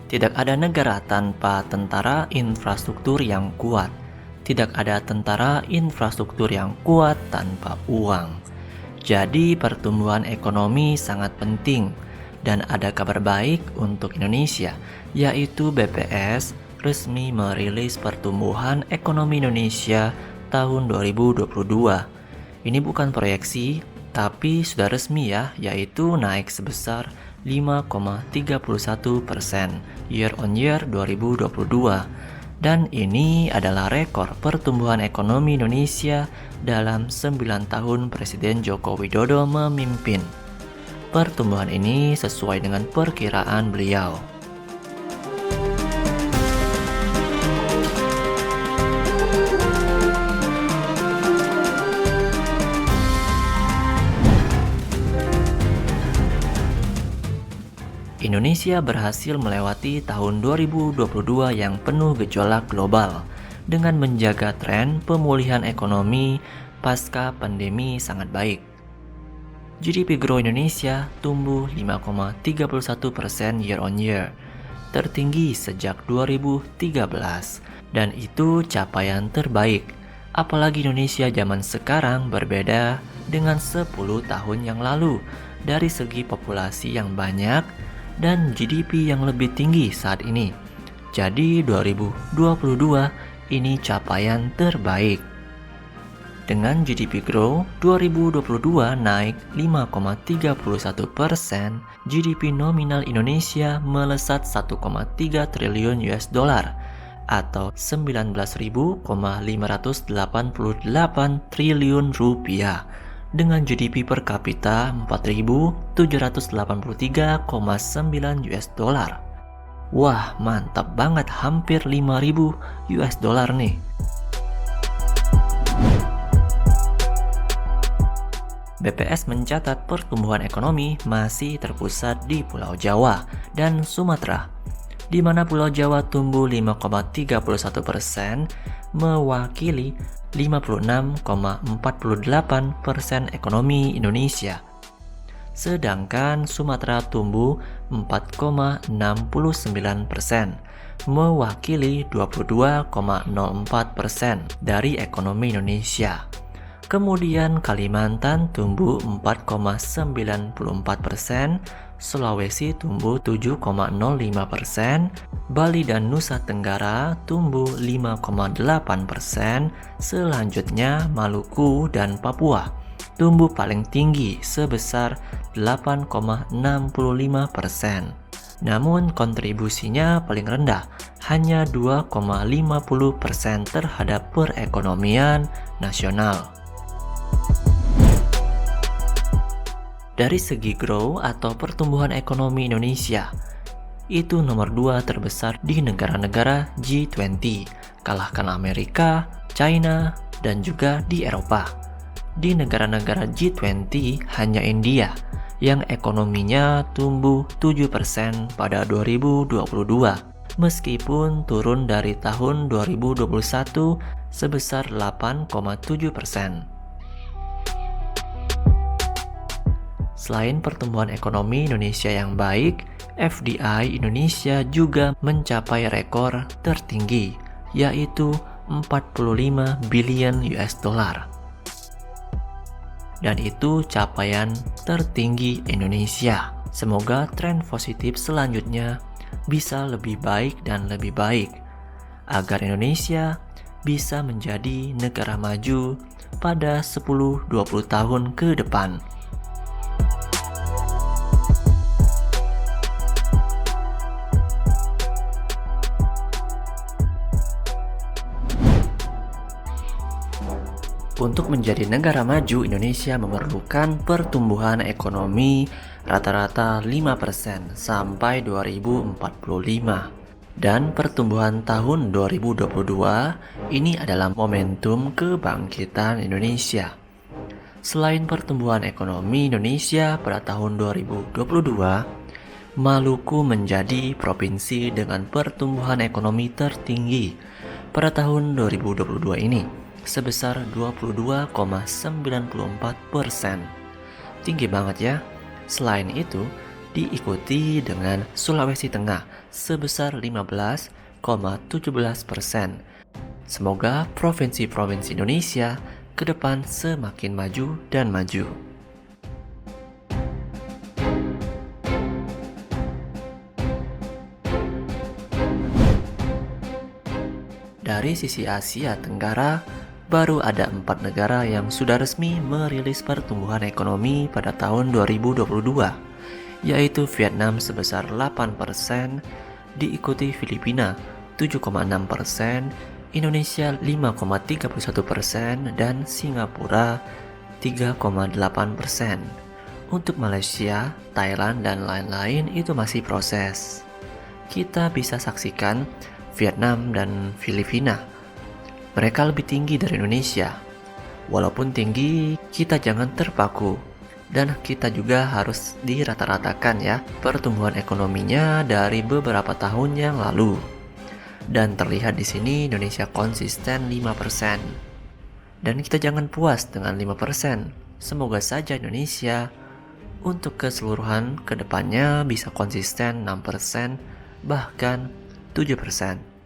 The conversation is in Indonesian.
Tidak ada negara tanpa tentara infrastruktur yang kuat. Tidak ada tentara infrastruktur yang kuat tanpa uang. Jadi pertumbuhan ekonomi sangat penting. Dan ada kabar baik untuk Indonesia, yaitu BPS resmi merilis pertumbuhan ekonomi Indonesia tahun 2022. Ini bukan proyeksi, tapi sudah resmi ya, yaitu naik sebesar 5,31% year on year 2022. Dan ini adalah rekor pertumbuhan ekonomi Indonesia dalam 9 tahun Presiden Joko Widodo memimpin. Pertumbuhan ini sesuai dengan perkiraan beliau. Indonesia berhasil melewati tahun 2022 yang penuh gejolak global dengan menjaga tren pemulihan ekonomi pasca pandemi sangat baik. GDP Grow Indonesia tumbuh 5,31% year on year, tertinggi sejak 2013, dan itu capaian terbaik. Apalagi Indonesia zaman sekarang berbeda dengan 10 tahun yang lalu dari segi populasi yang banyak dan GDP yang lebih tinggi saat ini. Jadi 2022 ini capaian terbaik. Dengan GDP Grow 2022 naik 5,31%, GDP nominal Indonesia melesat 1,3 triliun US dollar atau 19.588 triliun rupiah dengan GDP per kapita 4.783,9 US dollar. Wah, mantap banget, hampir 5.000 US dollar nih. BPS mencatat pertumbuhan ekonomi masih terpusat di Pulau Jawa dan Sumatera, di mana Pulau Jawa tumbuh 5,31%, mewakili 56,48% ekonomi Indonesia. Sedangkan Sumatera tumbuh 4,69%, mewakili 22,04% dari ekonomi Indonesia. Kemudian Kalimantan tumbuh 4,94%, Sulawesi tumbuh 7,05%, Bali dan Nusa Tenggara tumbuh 5,8%, selanjutnya Maluku dan Papua tumbuh paling tinggi sebesar 8,65%. Namun kontribusinya paling rendah, hanya 2,50% terhadap perekonomian nasional. Dari segi grow atau pertumbuhan ekonomi Indonesia, itu nomor 2 terbesar di negara-negara G20, kalahkan Amerika, China, dan juga di Eropa. Di negara-negara G20 hanya India yang ekonominya tumbuh 7% pada 2022, meskipun turun dari tahun 2021 sebesar 8,7%. Selain pertumbuhan ekonomi Indonesia yang baik, FDI Indonesia juga mencapai rekor tertinggi, yaitu 45 billion US dollar. Dan itu capaian tertinggi Indonesia. Semoga tren positif selanjutnya bisa lebih baik dan lebih baik, agar Indonesia bisa menjadi negara maju pada 10-20 tahun ke depan. Untuk menjadi negara maju, Indonesia memerlukan pertumbuhan ekonomi rata-rata 5% sampai 2045. Dan pertumbuhan tahun 2022 ini adalah momentum kebangkitan Indonesia. Selain pertumbuhan ekonomi Indonesia pada tahun 2022, Maluku menjadi provinsi dengan pertumbuhan ekonomi tertinggi pada tahun 2022 ini, sebesar 22,94%. Tinggi banget ya. Selain itu, diikuti dengan Sulawesi Tengah sebesar 15,17%. Semoga provinsi-provinsi Indonesia ke depan semakin maju dan maju. Dari sisi Asia Tenggara, baru ada 4 negara yang sudah resmi merilis pertumbuhan ekonomi pada tahun 2022, yaitu Vietnam sebesar 8%, diikuti Filipina 7,6%, Indonesia 5,31%, dan Singapura 3,8%. Untuk Malaysia, Thailand, dan lain-lain itu masih proses. Kita bisa saksikan Vietnam dan Filipina. Mereka lebih tinggi dari Indonesia. Walaupun tinggi, kita jangan terpaku. Dan kita juga harus dirata-ratakan ya pertumbuhan ekonominya dari beberapa tahun yang lalu. Dan terlihat di sini Indonesia konsisten 5%. Dan kita jangan puas dengan 5%. Semoga saja Indonesia untuk keseluruhan kedepannya bisa konsisten 6%, bahkan 7%.